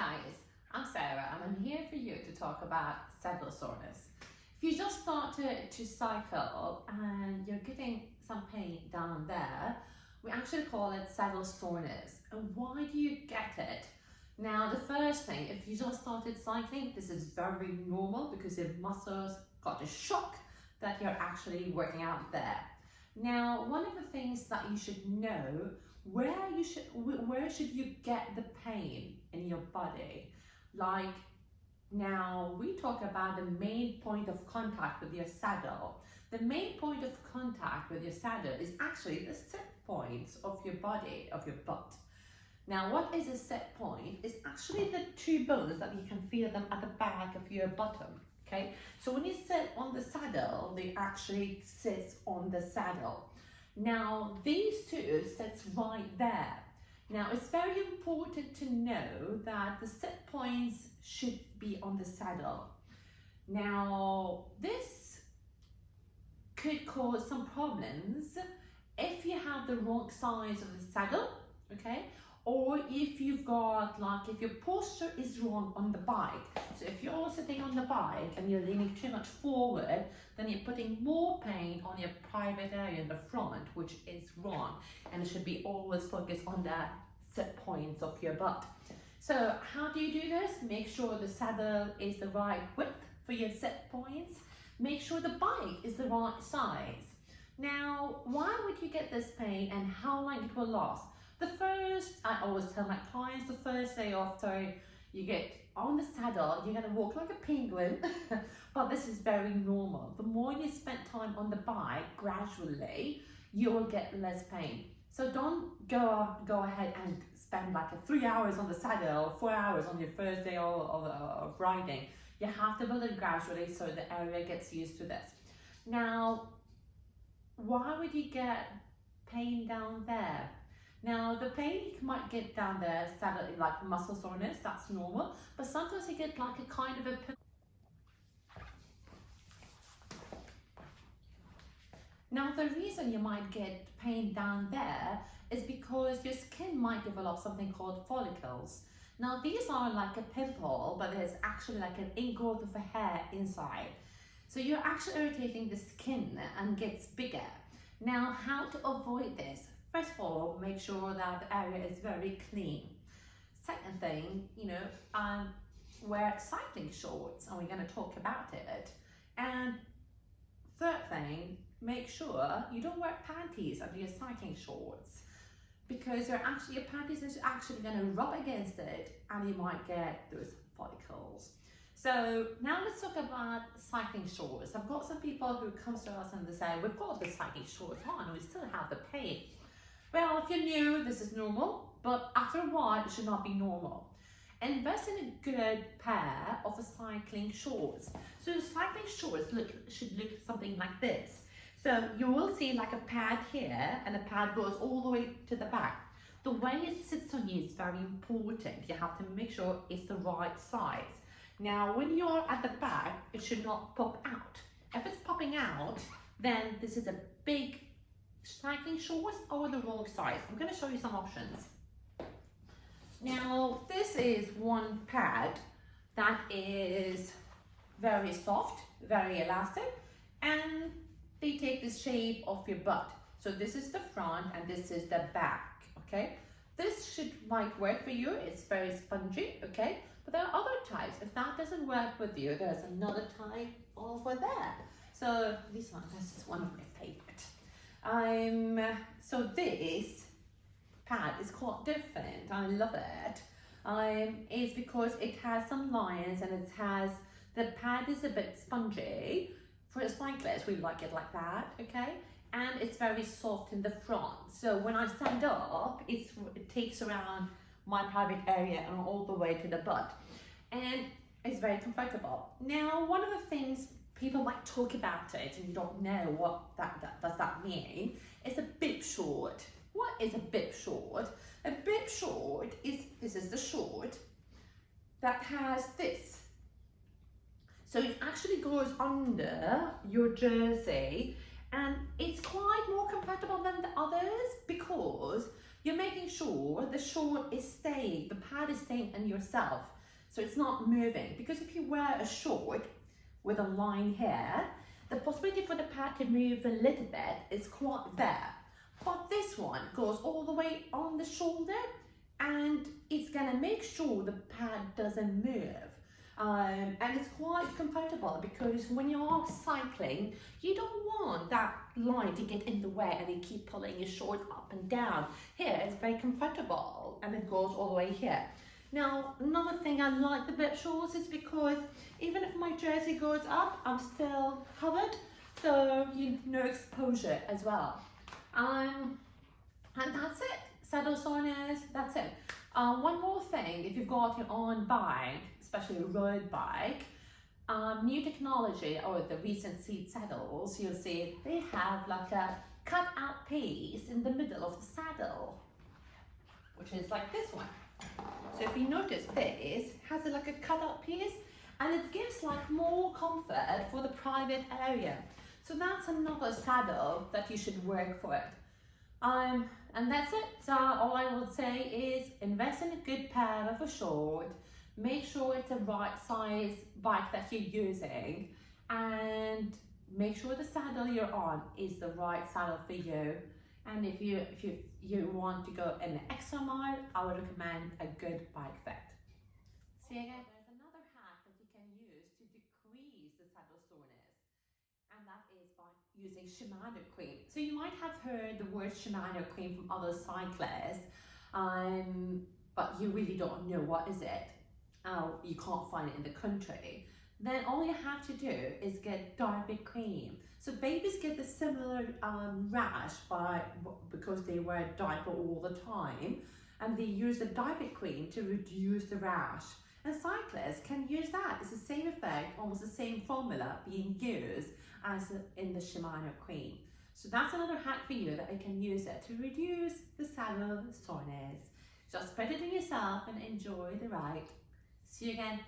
guys, I'm Sarah and I'm here for you to talk about saddle soreness. If you just started to cycle and you're getting some pain down there, we actually call it saddle soreness. And why do you get it? Now, the first thing, if you just started cycling, this is very normal because your muscles got a shock that you're actually working out there. Now, one of the things that you should know, where should you get the pain in your body? Like, now we talk about the main point of contact with your saddle. The main point of contact with your saddle is actually the set points of your body, of your butt. Now, what is a set point? It's actually the two bones that you can feel them at the back of your bottom. Okay, so when you sit on the saddle, they actually sit on the saddle. Now, these two sits right there. Now, it's very important to know that the set points should be on the saddle. Now, this could cause some problems if you have the wrong size of the saddle, okay? Or if you've got, like, if your posture is wrong on the bike. So if you're sitting on the bike and you're leaning too much forward, then you're putting more pain on your private area in the front, which is wrong. And it should be always focused on the set points of your butt. So how do you do this? Make sure the saddle is the right width for your set points. Make sure the bike is the right size. Now, why would you get this pain and how long it will last? I always tell my clients, the first day after you get on the saddle, you're gonna walk like a penguin, but this is very normal. The more you spend time on the bike, gradually, you will get less pain. So don't go ahead and spend like 3 hours on the saddle, 4 hours on your first day of riding. You have to build it gradually so the area gets used to this. Now, why would you get pain down there? Now, the pain you might get down there, like muscle soreness, that's normal, but sometimes you get like a kind of a Now, the reason you might get pain down there is because your skin might develop something called follicles. Now, these are like a pimple, but there's actually like an ingrowth of a hair inside. So you're actually irritating the skin and gets bigger. Now, how to avoid this? First of all, make sure that the area is very clean. Second thing, wear cycling shorts, and we're going to talk about it. And third thing, make sure you don't wear panties under your cycling shorts, because your panties is actually going to rub against it and you might get those follicles. So now let's talk about cycling shorts. I've got some people who come to us and they say, we've got the cycling shorts on and we still have the pain. Well, if you're new, this is normal, but after a while, it should not be normal. Invest in a good pair of cycling shorts. So cycling shorts should look something like this. So you will see like a pad here, and the pad goes all the way to the back. The way it sits on you is very important. You have to make sure it's the right size. Now, when you're at the back, it should not pop out. If it's popping out, then this is a big cycling shorts or the wrong size. I'm going to show you some options. Now, this is one pad that is very soft, very elastic, and they take the shape of your butt. So this is the front and this is the back, okay? This might work for you. It's very spongy, okay? But there are other types. If that doesn't work with you, there's another type over there. So this is one of my favorites. So this pad is quite different. I love it. It's because it has some lines and the pad is a bit spongy. For a cyclist, we like it like that, okay? And it's very soft in the front. So when I stand up, it takes around my private area and all the way to the butt. And it's very comfortable. Now, one of the things people might talk about it and you don't know what does that mean. It's a bib short. What is a bib short? A bib short this is the short that has this. So it actually goes under your jersey and it's quite more comfortable than the others because You're making sure the short is staying, the pad is staying in yourself, so it's not moving. Because if you wear a short with a line here, the possibility for the pad to move a little bit is quite there. But this one goes all the way on the shoulder, and it's gonna make sure the pad doesn't move. And it's quite comfortable, because when you are cycling, you don't want that line to get in the way and you keep pulling your shorts up and down. Here it's very comfortable and it goes all the way here. Now, another thing I like the bib shorts is because even if my jersey goes up, I'm still covered, so no exposure as well. And that's it. Saddle soreness, that's it. One more thing, if you've got your own bike, especially a road bike, new technology or the recent seat saddles, you'll see they have like a cut out piece in the middle of the saddle, which is like this one. So if you notice, this has like a cut out piece, and it gives like more comfort for the private area. So that's another saddle that you should work for it. And that's it. So all I would say is invest in a good pair of a short, make sure it's the right size bike that you're using, and make sure the saddle you're on is the right saddle for you. And if you want to go an extra mile, I would recommend a good bike fit. See again, there's another hack that you can use to decrease the saddle soreness, and that is by using Shimano cream. So you might have heard the word Shimano cream from other cyclists, but you really don't know what is it. You can't find it in the country. Then all you have to do is get diaper cream. So babies get the similar rash because they wear a diaper all the time, and they use the diaper cream to reduce the rash. And cyclists can use that. It's the same effect, almost the same formula being used as in the Shimano cream. So that's another hack for you, that you can use it to reduce the saddle soreness. Just put it in yourself and enjoy the ride. See you again.